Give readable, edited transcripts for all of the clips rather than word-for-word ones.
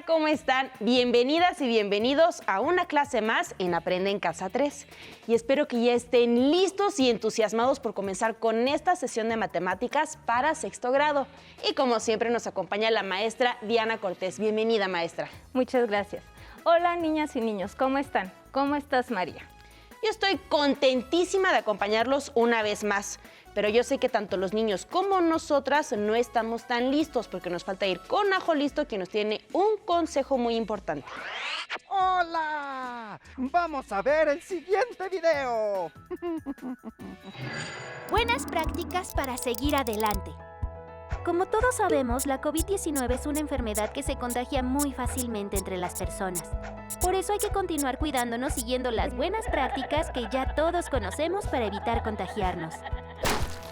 ¿cómo están? Bienvenidas y bienvenidos a una clase más en Aprende en Casa 3. Y espero que ya estén listos y entusiasmados por comenzar con esta sesión de matemáticas para sexto grado. Y como siempre nos acompaña la maestra Diana Cortés. Bienvenida, maestra. Muchas gracias. Hola, niñas y niños, ¿cómo están? ¿Cómo estás, María? Yo estoy contentísima de acompañarlos una vez más. Pero yo sé que tanto los niños como nosotras no estamos tan listos porque nos falta ir con Ajo Listo, que nos tiene un consejo muy importante. ¡Hola! ¡Vamos a ver el siguiente video! Buenas prácticas para seguir adelante. Como todos sabemos, la COVID-19 es una enfermedad que se contagia muy fácilmente entre las personas. Por eso hay que continuar cuidándonos siguiendo las buenas prácticas que ya todos conocemos para evitar contagiarnos.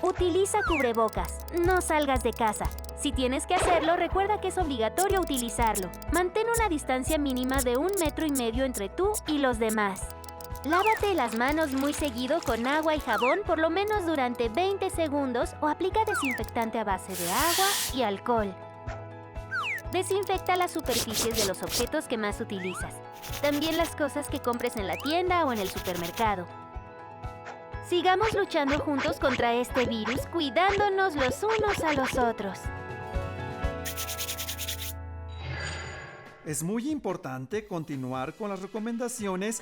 Utiliza cubrebocas. No salgas de casa. Si tienes que hacerlo, recuerda que es obligatorio utilizarlo. Mantén una distancia mínima de 1,5 metros entre tú y los demás. Lávate las manos muy seguido con agua y jabón por lo menos durante 20 segundos o aplica desinfectante a base de agua y alcohol. Desinfecta las superficies de los objetos que más utilizas. También las cosas que compres en la tienda o en el supermercado. Sigamos luchando juntos contra este virus, cuidándonos los unos a los otros. Es muy importante continuar con las recomendaciones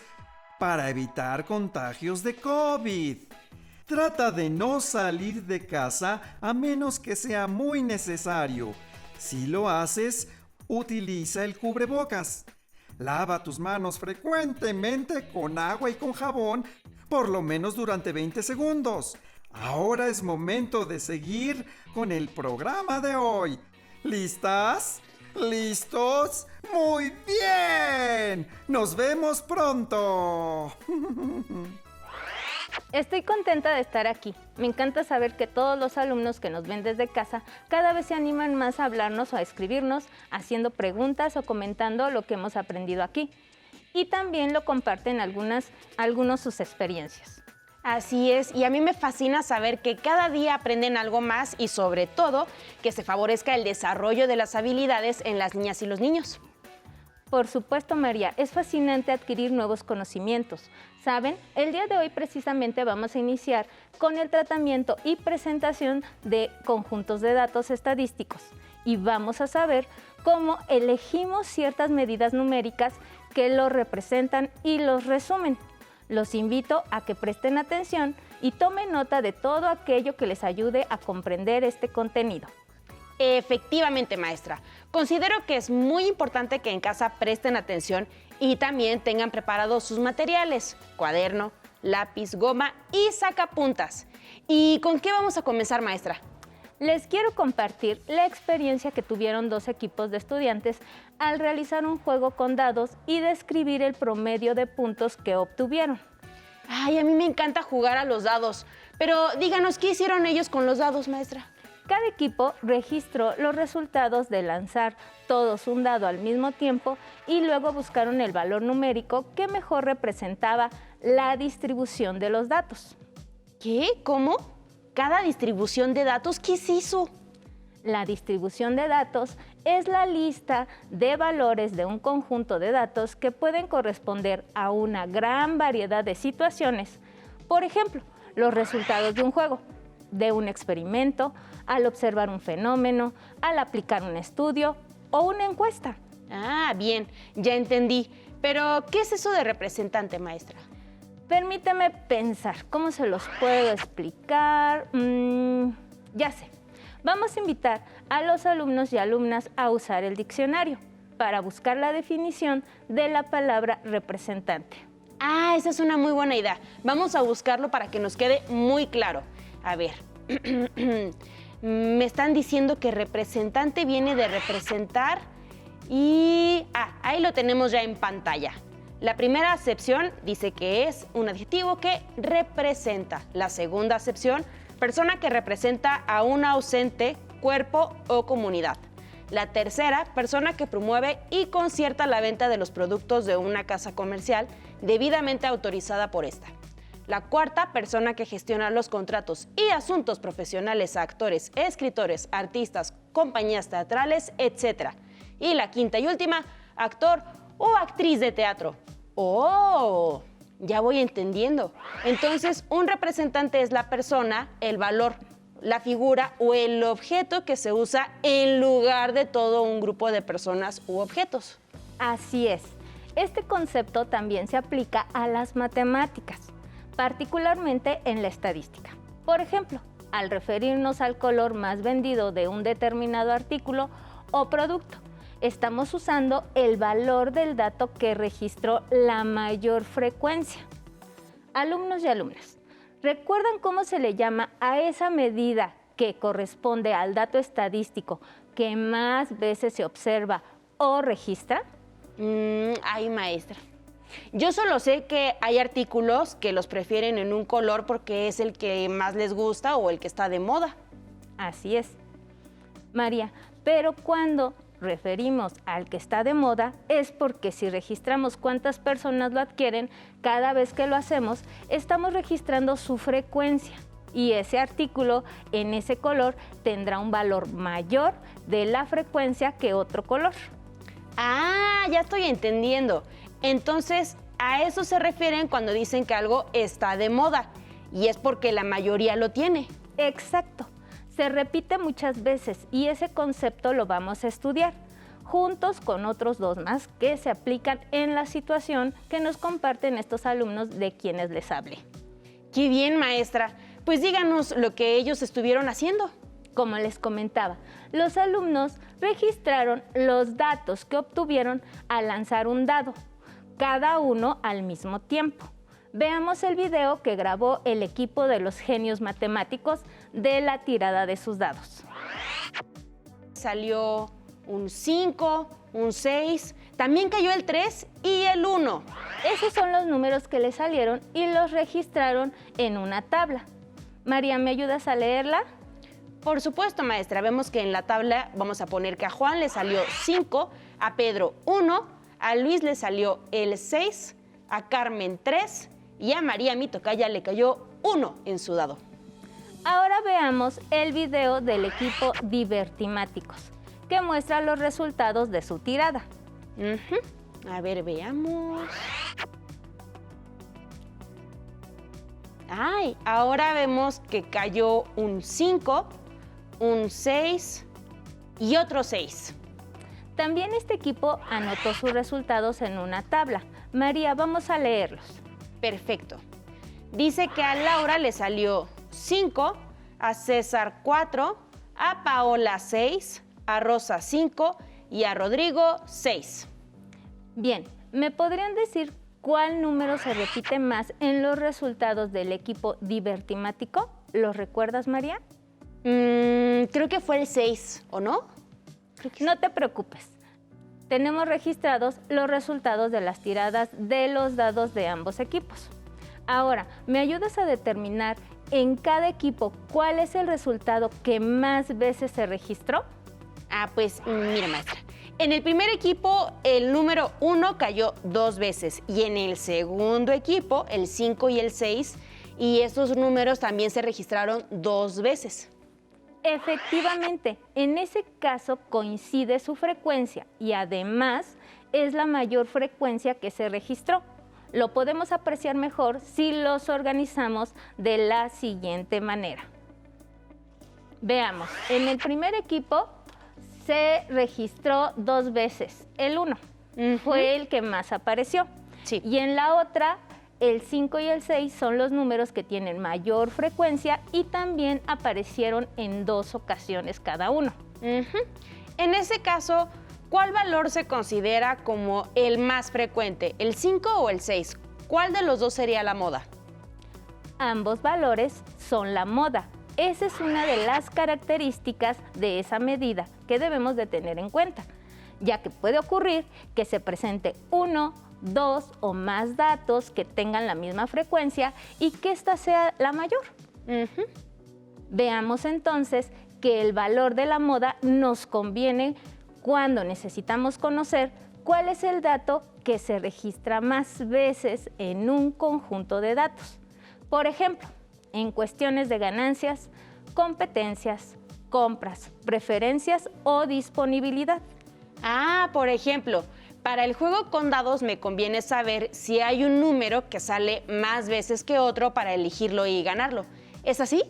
para evitar contagios de COVID. Trata de no salir de casa a menos que sea muy necesario. Si lo haces, utiliza el cubrebocas. Lava tus manos frecuentemente con agua y con jabón, por lo menos durante 20 segundos. Ahora es momento de seguir con el programa de hoy. ¿Listas? ¿Listos? ¡Muy bien! ¡Nos vemos pronto! Estoy contenta de estar aquí. Me encanta saber que todos los alumnos que nos ven desde casa cada vez se animan más a hablarnos o a escribirnos, haciendo preguntas o comentando lo que hemos aprendido aquí. Y también lo comparten algunos sus experiencias. Así es, y a mí me fascina saber que cada día aprenden algo más y sobre todo que se favorezca el desarrollo de las habilidades en las niñas y los niños. Por supuesto, María, es fascinante adquirir nuevos conocimientos. ¿Saben? El día de hoy precisamente vamos a iniciar con el tratamiento y presentación de conjuntos de datos estadísticos y vamos a saber cómo elegimos ciertas medidas numéricas que los representan y los resumen. Los invito a que presten atención y tomen nota de todo aquello que les ayude a comprender este contenido. Efectivamente, maestra. Considero que es muy importante que en casa presten atención y también tengan preparados sus materiales, cuaderno, lápiz, goma y sacapuntas. ¿Y con qué vamos a comenzar, maestra? Les quiero compartir la experiencia que tuvieron 2 equipos de estudiantes al realizar un juego con dados y describir el promedio de puntos que obtuvieron. Ay, a mí me encanta jugar a los dados, pero díganos, ¿qué hicieron ellos con los dados, maestra? Cada equipo registró los resultados de lanzar todos un dado al mismo tiempo y luego buscaron el valor numérico que mejor representaba la distribución de los datos. ¿Qué? ¿Cómo? ¿Cada distribución de datos? ¿Qué se hizo? La distribución de datos es la lista de valores de un conjunto de datos que pueden corresponder a una gran variedad de situaciones. Por ejemplo, los resultados de un juego, de un experimento, al observar un fenómeno, al aplicar un estudio o una encuesta. Ah, bien, ya entendí. Pero, ¿qué es eso de representante, maestra? Permíteme pensar, ¿cómo se los puedo explicar? Ya sé. Vamos a invitar a los alumnos y alumnas a usar el diccionario para buscar la definición de la palabra representante. Ah, esa es una muy buena idea. Vamos a buscarlo para que nos quede muy claro. A ver, me están diciendo que representante viene de representar y... ahí lo tenemos ya en pantalla. La primera acepción dice que es un adjetivo que representa. La segunda acepción, persona que representa a un ausente, cuerpo o comunidad. La tercera, persona que promueve y concierta la venta de los productos de una casa comercial debidamente autorizada por esta. La cuarta, persona que gestiona los contratos y asuntos profesionales a actores, escritores, artistas, compañías teatrales, etc. Y la quinta y última, actor o actriz de teatro. ¡Oh! Ya voy entendiendo. Entonces, un representante es la persona, el valor, la figura o el objeto que se usa en lugar de todo un grupo de personas u objetos. Así es. Este concepto también se aplica a las matemáticas, particularmente en la estadística. Por ejemplo, al referirnos al color más vendido de un determinado artículo o producto, estamos usando el valor del dato que registró la mayor frecuencia. Alumnos y alumnas, ¿recuerdan cómo se le llama a esa medida que corresponde al dato estadístico que más veces se observa o registra? Ay, maestra. Yo solo sé que hay artículos que los prefieren en un color porque es el que más les gusta o el que está de moda. Así es. María, pero cuando referimos al que está de moda es porque si registramos cuántas personas lo adquieren, cada vez que lo hacemos, estamos registrando su frecuencia y ese artículo en ese color tendrá un valor mayor de la frecuencia que otro color. Ah, ya estoy entendiendo. Entonces, a eso se refieren cuando dicen que algo está de moda y es porque la mayoría lo tiene. Exacto. Se repite muchas veces y ese concepto lo vamos a estudiar juntos con otros dos más que se aplican en la situación que nos comparten estos alumnos de quienes les hablé. ¡Qué bien, maestra! Pues díganos lo que ellos estuvieron haciendo. Como les comentaba, los alumnos registraron los datos que obtuvieron al lanzar un dado, cada uno al mismo tiempo. Veamos el video que grabó el equipo de los genios matemáticos de la tirada de sus dados. Salió un 5, un 6, también cayó el 3 y el 1. Esos son los números que le salieron y los registraron en una tabla. María, ¿me ayudas a leerla? Por supuesto, maestra. Vemos que en la tabla vamos a poner que a Juan le salió 5, a Pedro 1, a Luis le salió el 6, a Carmen 3 y a María, mi tocaya, le cayó 1 en su dado. Ahora veamos el video del equipo Divertimáticos, que muestra los resultados de su tirada. A ver, veamos. Ay, ahora vemos que cayó un 5, un 6 y otro 6. También este equipo anotó sus resultados en una tabla. María, vamos a leerlos. Perfecto. Dice que a Laura le salió 5, a César 4, a Paola 6, a Rosa 5 y a Rodrigo 6. Bien, ¿me podrían decir cuál número se repite más en los resultados del equipo Divertimático? ¿Los recuerdas, María? Creo que fue el 6, ¿o no? No te preocupes. Tenemos registrados los resultados de las tiradas de los dados de ambos equipos. Ahora, ¿me ayudas a determinar en cada equipo cuál es el resultado que más veces se registró? Ah, pues mira, maestra. En el primer equipo, el número 1 cayó 2 veces y en el segundo equipo, el 5 y el 6, y esos números también se registraron 2 veces. Efectivamente, en ese caso coincide su frecuencia y además es la mayor frecuencia que se registró. Lo podemos apreciar mejor si los organizamos de la siguiente manera. Veamos, en el primer equipo se registró 2 veces, el 1 fue el que más apareció. Sí. Y en la otra, el 5 y el 6 son los números que tienen mayor frecuencia y también aparecieron en 2 ocasiones cada uno. En ese caso, ¿cuál valor se considera como el más frecuente, el 5 o el 6? ¿Cuál de los dos sería la moda? Ambos valores son la moda. Esa es una de las características de esa medida que debemos de tener en cuenta, ya que puede ocurrir que se presente 1, 2 o más datos que tengan la misma frecuencia y que ésta sea la mayor. Veamos entonces que el valor de la moda nos conviene cuando necesitamos conocer cuál es el dato que se registra más veces en un conjunto de datos. Por ejemplo, en cuestiones de ganancias, competencias, compras, preferencias o disponibilidad. Ah, por ejemplo, Para el juego con dados me conviene saber si hay un número que sale más veces que otro para elegirlo y ganarlo. ¿Es así?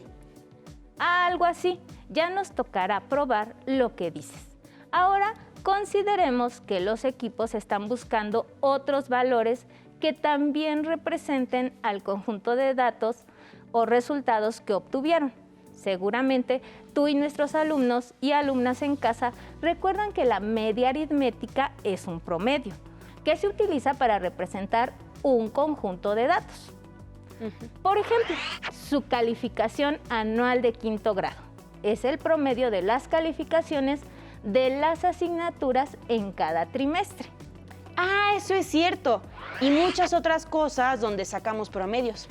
Algo así. Ya nos tocará probar lo que dices. Ahora consideremos que los equipos están buscando otros valores que también representen al conjunto de datos o resultados que obtuvieron. Seguramente tú y nuestros alumnos y alumnas en casa recuerdan que la media aritmética es un promedio que se utiliza para representar un conjunto de datos. Por ejemplo, su calificación anual de quinto grado es el promedio de las calificaciones de las asignaturas en cada trimestre. Ah, eso es cierto. Y muchas otras cosas donde sacamos promedios.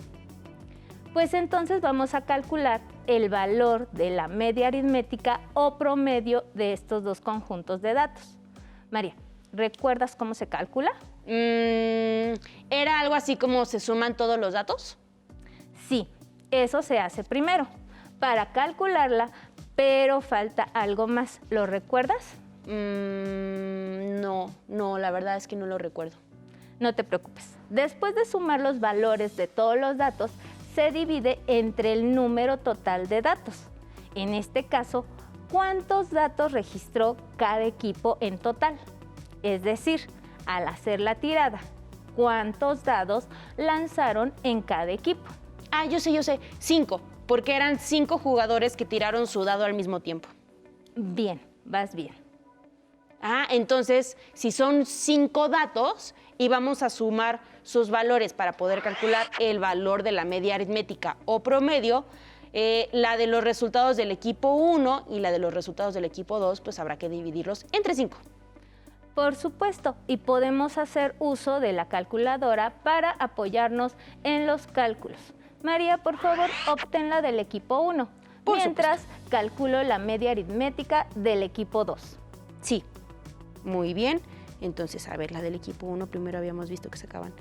Pues entonces vamos a calcular el valor de la media aritmética o promedio de estos dos conjuntos de datos. María, ¿recuerdas cómo se calcula? ¿Era algo así como se suman todos los datos? Sí, eso se hace primero para calcularla, pero falta algo más. ¿Lo recuerdas? No, la verdad es que no lo recuerdo. No te preocupes. Después de sumar los valores de todos los datos, se divide entre el número total de datos. En este caso, ¿cuántos datos registró cada equipo en total? Es decir, al hacer la tirada, ¿cuántos dados lanzaron en cada equipo? Ah, yo sé, 5, porque eran 5 jugadores que tiraron su dado al mismo tiempo. Bien, vas bien. Ah, entonces, si son 5 datos y vamos a sumar sus valores para poder calcular el valor de la media aritmética o promedio, la de los resultados del equipo 1 y la de los resultados del equipo 2, pues habrá que dividirlos entre 5. Por supuesto, y podemos hacer uso de la calculadora para apoyarnos en los cálculos. María, por favor, obténla del equipo 1, mientras calculo la media aritmética del equipo 2. Sí, muy bien. Entonces, a ver, la del equipo 1, primero habíamos visto que sacaban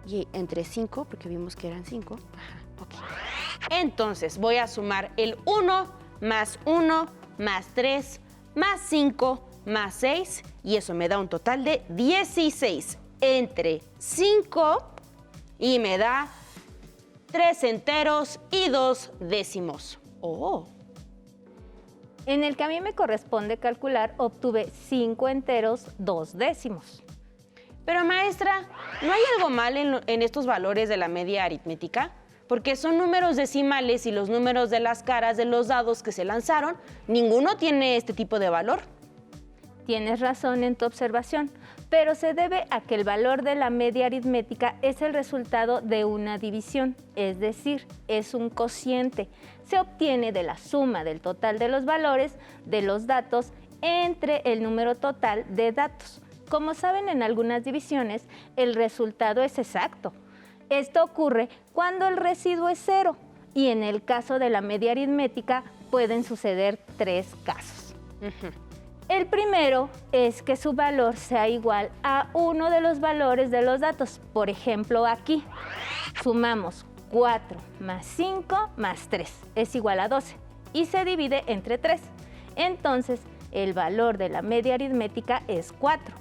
y entre 5, porque vimos que eran 5. Ajá, ok. Entonces, voy a sumar el 1 más 1 más 3 más 5 más 6, y eso me da un total de 16 entre 5 y me da 3 enteros y 2 décimos. ¡Oh! En el que a mí me corresponde calcular, obtuve 5 enteros, 2 décimos. Pero maestra, ¿no hay algo mal en estos valores de la media aritmética? Porque son números decimales y los números de las caras de los dados que se lanzaron, ninguno tiene este tipo de valor. Tienes razón en tu observación, pero se debe a que el valor de la media aritmética es el resultado de una división, es decir, es un cociente. Se obtiene de la suma del total de los valores de los datos entre el número total de datos. Como saben, en algunas divisiones el resultado es exacto. Esto ocurre cuando el residuo es 0 y en el caso de la media aritmética pueden suceder 3 casos. El primero es que su valor sea igual a uno de los valores de los datos. Por ejemplo, aquí sumamos 4 más 5 más 3 es igual a 12 y se divide entre 3. Entonces, el valor de la media aritmética es 4.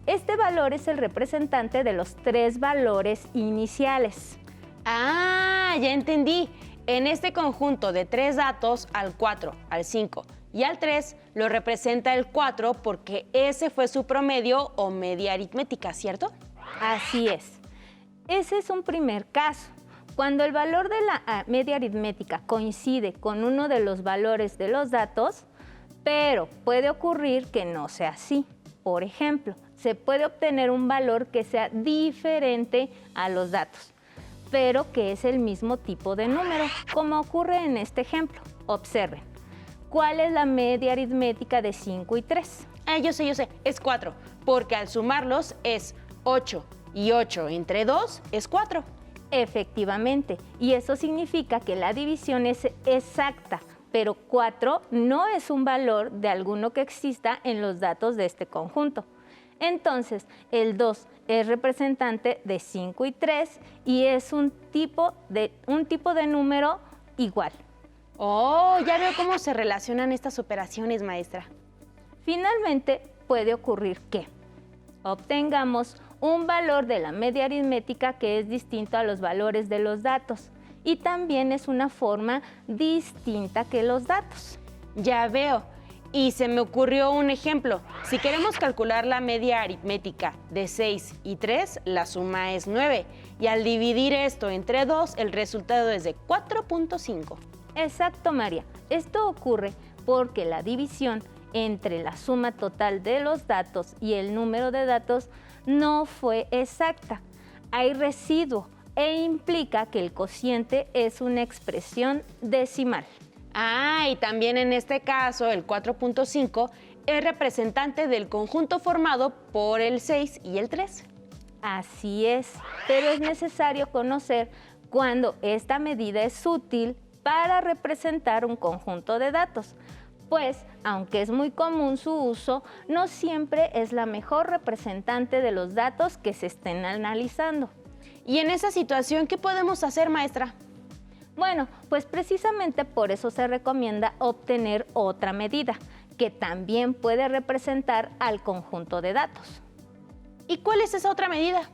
Este valor es el representante de los 3 valores iniciales. Ah, ya entendí. En este conjunto de 3 datos, al 4, al 5 y al 3, lo representa el 4 porque ese fue su promedio o media aritmética, ¿cierto? Así es. Ese es un primer caso. Cuando el valor de la media aritmética coincide con uno de los valores de los datos, pero puede ocurrir que no sea así. Por ejemplo, se puede obtener un valor que sea diferente a los datos, pero que es el mismo tipo de número, como ocurre en este ejemplo. Observen. ¿Cuál es la media aritmética de 5 y 3? Yo sé, es 4, porque al sumarlos es 8 y 8 entre 2 es 4. Efectivamente, y eso significa que la división es exacta, pero 4 no es un valor de alguno que exista en los datos de este conjunto. Entonces, el 2 es representante de 5 y 3 y es un tipo de número igual. Oh, ya veo cómo se relacionan estas operaciones, maestra. Finalmente, puede ocurrir que obtengamos un valor de la media aritmética que es distinto a los valores de los datos y también es una forma distinta que los datos. Ya veo. Y se me ocurrió un ejemplo. Si queremos calcular la media aritmética de 6 y 3, la suma es 9. Y al dividir esto entre 2, el resultado es de 4.5. Exacto, María. Esto ocurre porque la división entre la suma total de los datos y el número de datos no fue exacta. Hay residuo e implica que el cociente es una expresión decimal. Ah, y también en este caso el 4.5 es representante del conjunto formado por el 6 y el 3. Así es, pero es necesario conocer cuándo esta medida es útil para representar un conjunto de datos, pues aunque es muy común su uso, no siempre es la mejor representante de los datos que se estén analizando. Y en esa situación, ¿qué podemos hacer, maestra? Bueno, pues precisamente por eso se recomienda obtener otra medida, que también puede representar al conjunto de datos. ¿Y cuál es esa otra medida?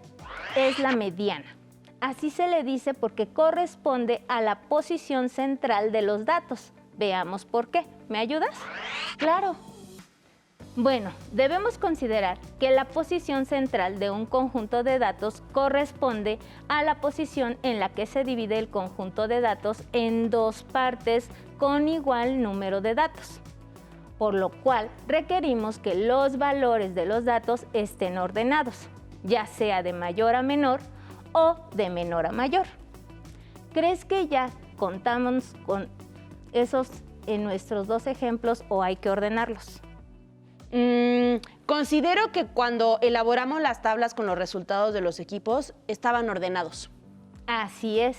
Es la mediana. Así se le dice porque corresponde a la posición central de los datos. Veamos por qué. ¿Me ayudas? Claro. Bueno, debemos considerar que la posición central de un conjunto de datos corresponde a la posición en la que se divide el conjunto de datos en dos partes con igual número de datos, por lo cual requerimos que los valores de los datos estén ordenados, ya sea de mayor a menor o de menor a mayor. ¿Crees que ya contamos con esos en nuestros dos ejemplos o hay que ordenarlos? Considero que cuando elaboramos las tablas con los resultados de los equipos, estaban ordenados. Así es.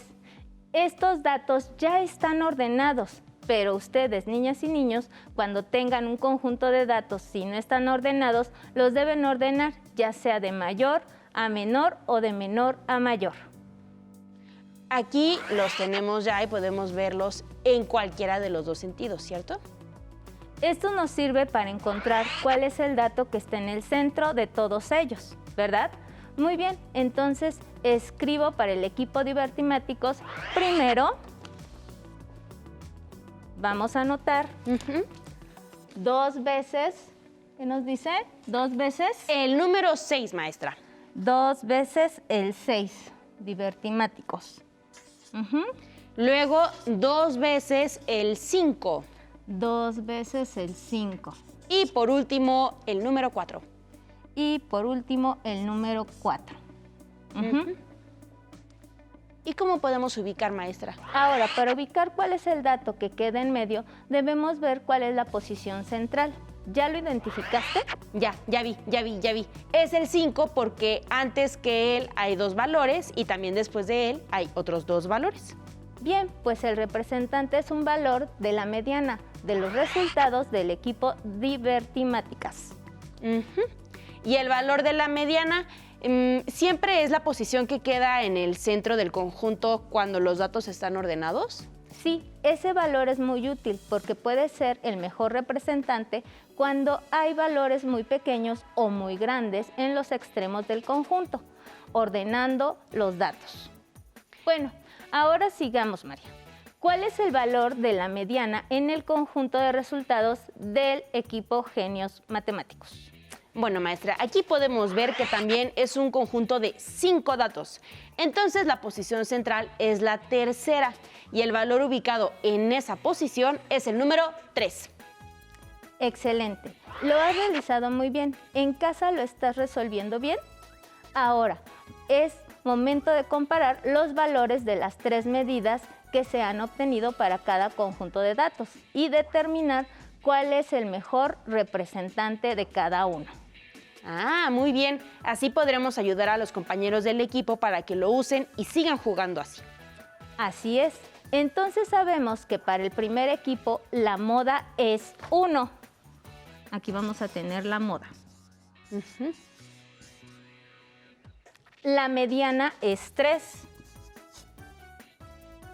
Estos datos ya están ordenados, pero ustedes, niñas y niños, cuando tengan un conjunto de datos, si no están ordenados, los deben ordenar, ya sea de mayor a menor o de menor a mayor. Aquí los tenemos ya y podemos verlos en cualquiera de los dos sentidos, ¿cierto? Esto nos sirve para encontrar cuál es el dato que está en el centro de todos ellos, ¿verdad? Muy bien, entonces escribo para el equipo Divertimáticos. Primero, vamos a anotar 2 veces, ¿qué nos dice? 2 veces. El número 6, maestra. 2 veces el 6, Divertimáticos. Luego, 2 veces el 5. 2 veces el 5. Y por último, el número 4. Y por último, el número 4. ¿Y cómo podemos ubicar, maestra? Ahora, para ubicar cuál es el dato que queda en medio, debemos ver cuál es la posición central. ¿Ya lo identificaste? Ya vi. Es el 5 porque antes que él hay 2 valores y también después de él hay otros 2 valores. Bien, pues el representante es un valor de la mediana de los resultados del equipo Divertimáticas. Y el valor de la mediana siempre es la posición que queda en el centro del conjunto cuando los datos están ordenados. Sí, ese valor es muy útil porque puede ser el mejor representante cuando hay valores muy pequeños o muy grandes en los extremos del conjunto, ordenando los datos. Bueno, ahora sigamos, María. ¿Cuál es el valor de la mediana en el conjunto de resultados del equipo Genios Matemáticos? Bueno, maestra, aquí podemos ver que también es un conjunto de 5 datos. Entonces, la posición central es la tercera y el valor ubicado en esa posición es el número 3. Excelente. Lo has realizado muy bien. ¿En casa lo estás resolviendo bien? Ahora, es momento de comparar los valores de las 3 medidas que se han obtenido para cada conjunto de datos y determinar cuál es el mejor representante de cada uno. Ah, muy bien. Así podremos ayudar a los compañeros del equipo para que lo usen y sigan jugando así. Así es. Entonces sabemos que para el primer equipo la moda es 1. Aquí vamos a tener la moda. La mediana es 3.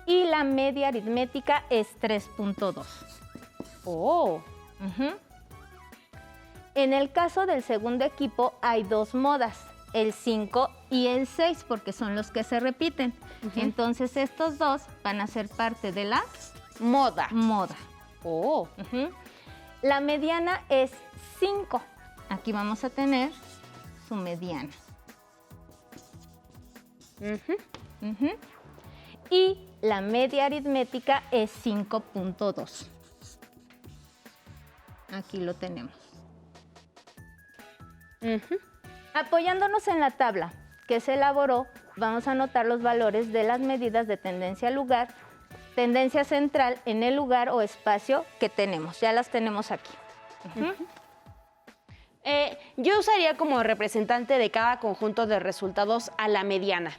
Y la media aritmética es 3.2. Oh. En el caso del segundo equipo hay 2 modas, el 5 y el 6, porque son los que se repiten. Entonces estos 2 van a ser parte de la Moda. moda. Oh. La mediana es 5. Aquí vamos a tener su mediana. Y la media aritmética es 5.2. Aquí lo tenemos. Apoyándonos en la tabla que se elaboró, vamos a anotar los valores de las medidas de tendencia al lugar, tendencia central en el lugar o espacio que tenemos. Ya las tenemos aquí. Yo usaría como representante de cada conjunto de resultados a la mediana.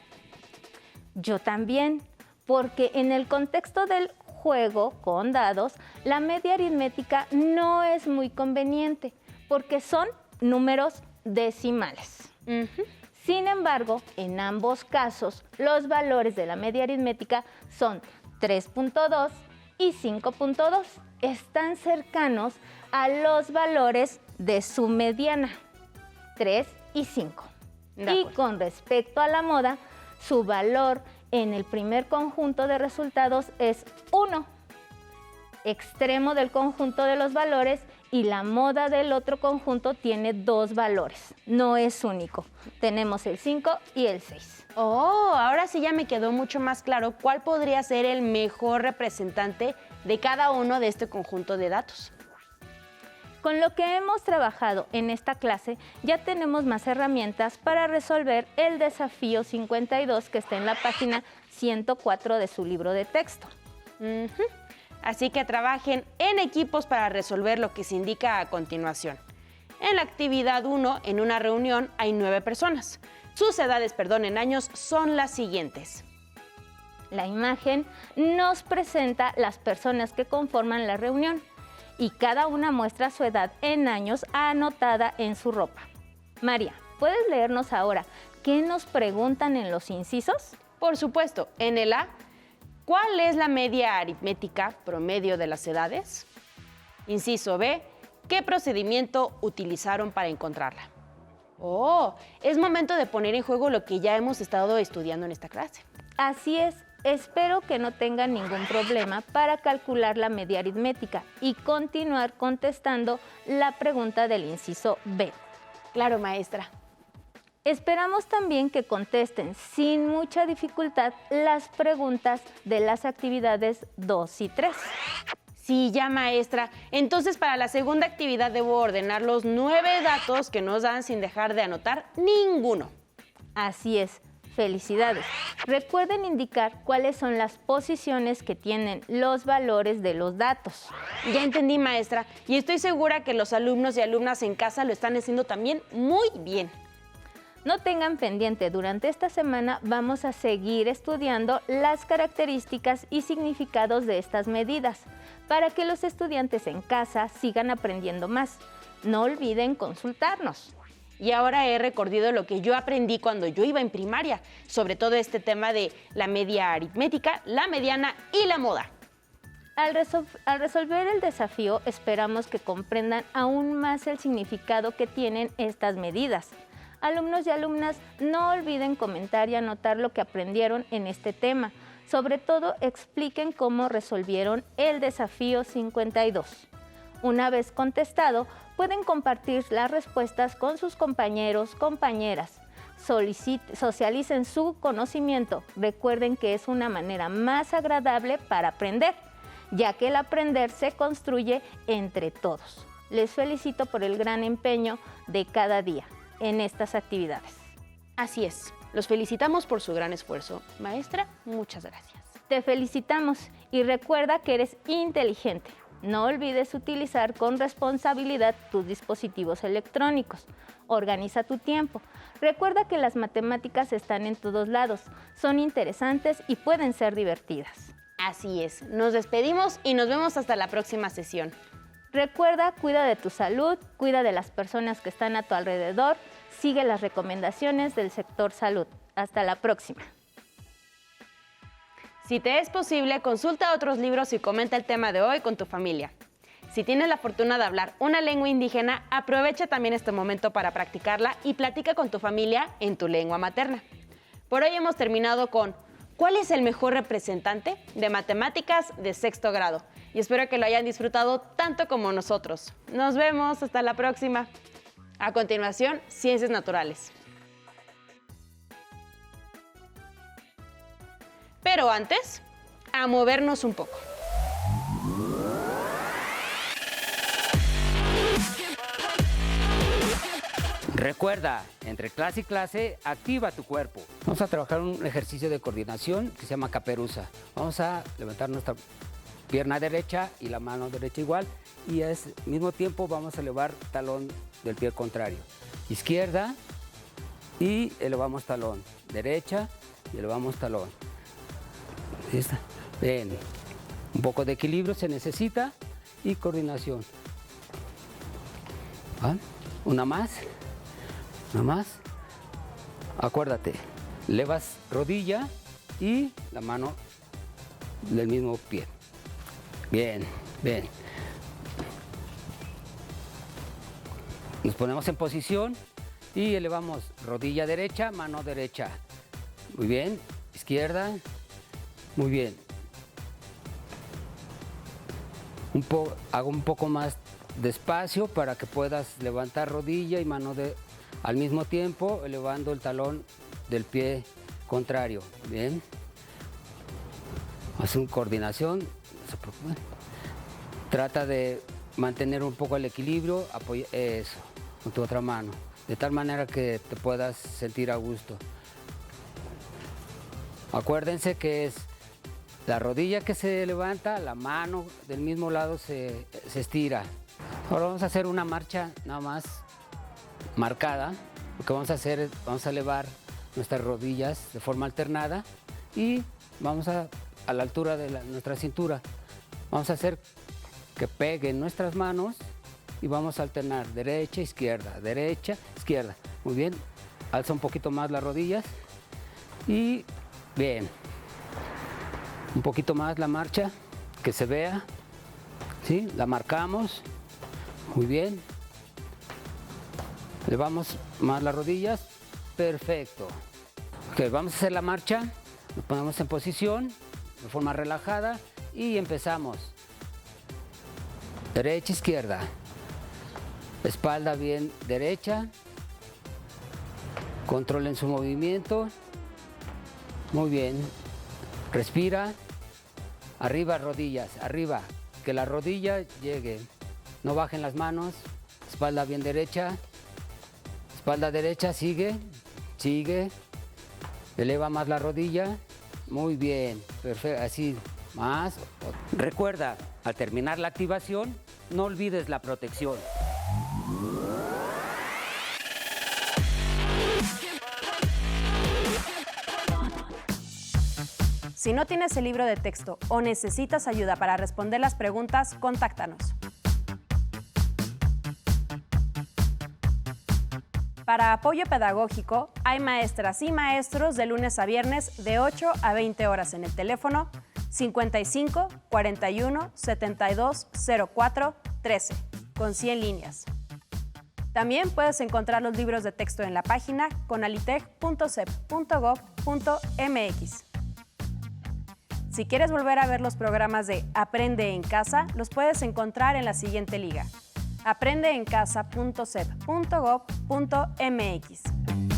Yo también, porque en el contexto del juego con dados, la media aritmética no es muy conveniente, porque son números decimales. Sin embargo, en ambos casos, los valores de la media aritmética son 3.2 y 5.2. Están cercanos a los valores de su mediana, 3 y 5. Y con respecto a la moda, su valor en el primer conjunto de resultados es 1, extremo del conjunto de los valores, y la moda del otro conjunto tiene 2 valores, no es único. Tenemos el 5 y el 6. Oh, ahora sí ya me quedó mucho más claro cuál podría ser el mejor representante de cada uno de este conjunto de datos. Con lo que hemos trabajado en esta clase, ya tenemos más herramientas para resolver el desafío 52 que está en la página 104 de su libro de texto. Así que trabajen en equipos para resolver lo que se indica a continuación. En la actividad 1, en una reunión, hay 9 personas. Sus edades, en años, son las siguientes. La imagen nos presenta las personas que conforman la reunión y cada una muestra su edad en años anotada en su ropa. María, ¿puedes leernos ahora qué nos preguntan en los incisos? Por supuesto, en el A, ¿cuál es la media aritmética promedio de las edades? Inciso B, ¿qué procedimiento utilizaron para encontrarla? Oh, es momento de poner en juego lo que ya hemos estado estudiando en esta clase. Así es. Espero que no tengan ningún problema para calcular la media aritmética y continuar contestando la pregunta del inciso B. Claro, maestra. Esperamos también que contesten sin mucha dificultad las preguntas de las actividades 2 y 3. Sí, ya, maestra. Entonces, para la segunda actividad debo ordenar los 9 datos que nos dan sin dejar de anotar ninguno. Así es. Felicidades. Recuerden indicar cuáles son las posiciones que tienen los valores de los datos. Ya entendí, maestra, y estoy segura que los alumnos y alumnas en casa lo están haciendo también muy bien. No tengan pendiente, durante esta semana vamos a seguir estudiando las características y significados de estas medidas para que los estudiantes en casa sigan aprendiendo más. No olviden consultarnos. Y ahora he recordado lo que yo aprendí cuando yo iba en primaria, sobre todo este tema de la media aritmética, la mediana y la moda. Al resolver el desafío, esperamos que comprendan aún más el significado que tienen estas medidas. Alumnos y alumnas, no olviden comentar y anotar lo que aprendieron en este tema. Sobre todo, expliquen cómo resolvieron el desafío 52. Una vez contestado, pueden compartir las respuestas con sus compañeros, compañeras. Socialicen su conocimiento. Recuerden que es una manera más agradable para aprender, ya que el aprender se construye entre todos. Les felicito por el gran empeño de cada día en estas actividades. Así es, los felicitamos por su gran esfuerzo. Maestra, muchas gracias. Te felicitamos y recuerda que eres inteligente. No olvides utilizar con responsabilidad tus dispositivos electrónicos. Organiza tu tiempo. Recuerda que las matemáticas están en todos lados, son interesantes y pueden ser divertidas. Así es, nos despedimos y nos vemos hasta la próxima sesión. Recuerda, cuida de tu salud, cuida de las personas que están a tu alrededor, sigue las recomendaciones del sector salud. Hasta la próxima. Si te es posible, consulta otros libros y comenta el tema de hoy con tu familia. Si tienes la fortuna de hablar una lengua indígena, aprovecha también este momento para practicarla y platica con tu familia en tu lengua materna. Por hoy hemos terminado con ¿cuál es el mejor representante de matemáticas de sexto grado? Y espero que lo hayan disfrutado tanto como nosotros. Nos vemos, hasta la próxima. A continuación, Ciencias Naturales. Pero antes, a movernos un poco. Recuerda, entre clase y clase, activa tu cuerpo. Vamos a trabajar un ejercicio de coordinación que se llama caperuza. Vamos a levantar nuestra pierna derecha y la mano derecha igual. Y al mismo tiempo vamos a elevar talón del pie contrario. Izquierda y elevamos talón. Derecha y elevamos talón. ¿Listo? Bien. Un poco de equilibrio se necesita y coordinación. ¿Ah? Una más. Una más. Acuérdate, elevas rodilla y la mano del mismo pie. Bien, bien. Nos ponemos en posición y elevamos rodilla derecha, mano derecha. Muy bien, izquierda. Muy bien. Hago un poco más despacio para que puedas levantar rodilla y mano al mismo tiempo, elevando el talón del pie contrario. Bien. Haz una coordinación. No se preocupen. Trata de mantener un poco el equilibrio. Apoya eso con tu otra mano, de tal manera que te puedas sentir a gusto. Acuérdense que es la rodilla que se levanta, la mano del mismo lado se estira. Ahora vamos a hacer una marcha nada más marcada. Lo que vamos a hacer es, vamos a elevar nuestras rodillas de forma alternada y vamos a la altura de nuestra cintura. Vamos a hacer que peguen nuestras manos y vamos a alternar derecha, izquierda, derecha, izquierda. Muy bien, alza un poquito más las rodillas y bien. Un poquito más la marcha, que se vea, ¿sí? La marcamos, muy bien. Elevamos más las rodillas, perfecto. Ok, vamos a hacer la marcha, nos ponemos en posición, de forma relajada y empezamos. Derecha, izquierda, espalda bien derecha, controlen su movimiento, muy bien. Respira, arriba rodillas, arriba, que la rodilla llegue, no bajen las manos, espalda bien derecha, espalda derecha, sigue, eleva más la rodilla, muy bien, perfecto, así, más. Recuerda, al terminar la activación, no olvides la protección. Si no tienes el libro de texto o necesitas ayuda para responder las preguntas, contáctanos. Para apoyo pedagógico, hay maestras y maestros de lunes a viernes de 8 a 20 horas en el teléfono 55 41 72 04 13, con 100 líneas. También puedes encontrar los libros de texto en la página conalitec.cep.gov.mx. Si quieres volver a ver los programas de Aprende en Casa, los puedes encontrar en la siguiente liga: aprendeencasa.cep.gov.mx.